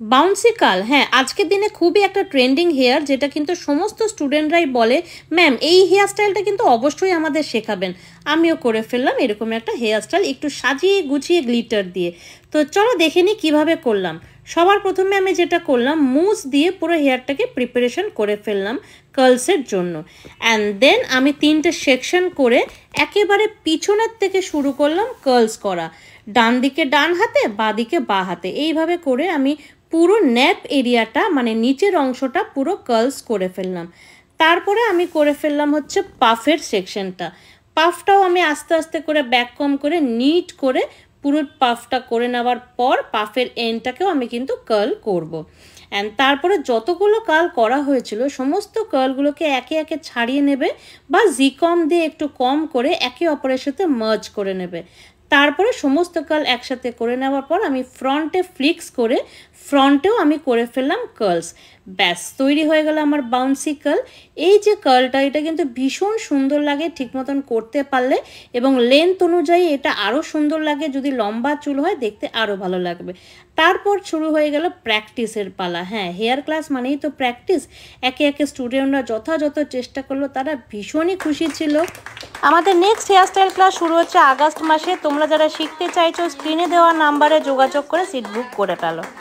Bouncy curl, হ্যাঁ আজকের দিনে খুবই একটা ট্রেন্ডিং হেয়ার, যেটা কিন্তু সমস্ত স্টুডেন্টরাই বলে ম্যাম এই হেয়ার স্টাইলটা কিন্তু অবশ্যই আমাদের শেখাবেন। আমিও করে ফেললাম এরকম একটা হেয়ার স্টাইল, একটু সাজিয়ে গুছিয়ে গ্লিটার দিয়ে। তো চলো দেখে নিই কীভাবে করলাম। সবার প্রথমে আমি যেটা করলাম, মুস দিয়ে পুরো হেয়ারটাকে প্রিপারেশন করে ফেললাম কার্লসের জন্য। অ্যান্ড দেন আমি 3টে সেকশন করে একেবারে পিছনের থেকে শুরু করলাম কার্লস করা। ডান দিকে ডান হাতে, বাঁ দিকে বাঁ হাতে, এইভাবে করে আমি পুরো নেপ এরিয়াটা মানে নিচের অংশটা পুরো কার্লস করে ফেললাম। তারপরে আমি করে ফেললাম হচ্ছে পাফের সেকশনটা। পাফটাও আমি আস্তে আস্তে করে ব্যাক কম করে নিট করে পুরো পাফটা করে নেওয়ার পর পাফের এন্ডটাকেও আমি কিন্তু কার্ল করব। অ্যান্ড তারপরে যতগুলো কার্ল করা হয়েছিল সমস্ত কার্লগুলোকে একে একে ছাড়িয়ে নেবে বা জিকম দিয়ে একটু কম করে একে অপরের সাথে মার্জ করে নেবে। তারপরে সমস্ত কার্ল একসাথে করে নেওয়ার পর আমি ফ্রন্টে ফ্লিক্স করে ফ্রন্টেও আমি করে ফেললাম কার্লস। ব্যাস তৈরি হয়ে গেল আমার বাউন্সি কার্ল। এই যে কার্লটা, এটা কিন্তু ভীষণ সুন্দর লাগে ঠিক মতন করতে পারলে, এবং লেন্থ অনুযায়ী এটা আরও সুন্দর লাগে। যদি লম্বা চুল হয় দেখতে আরও ভালো লাগবে। তারপর শুরু হয়ে গেল প্র্যাকটিসের পালা। হ্যাঁ, হেয়ার ক্লাস মানেই তো প্র্যাকটিস। একে একে স্টুডেন্টরা যথাযথ চেষ্টা করলো, তারা ভীষণই খুশি ছিল। আমাদের নেক্সট হেয়ার স্টাইল ক্লাস শুরু হচ্ছে আগস্ট মাসে। তোমরা যারা শিখতে চাইছো স্ক্রিনে দেওয়া নাম্বারে যোগাযোগ করে সিট বুক করে ফেলো।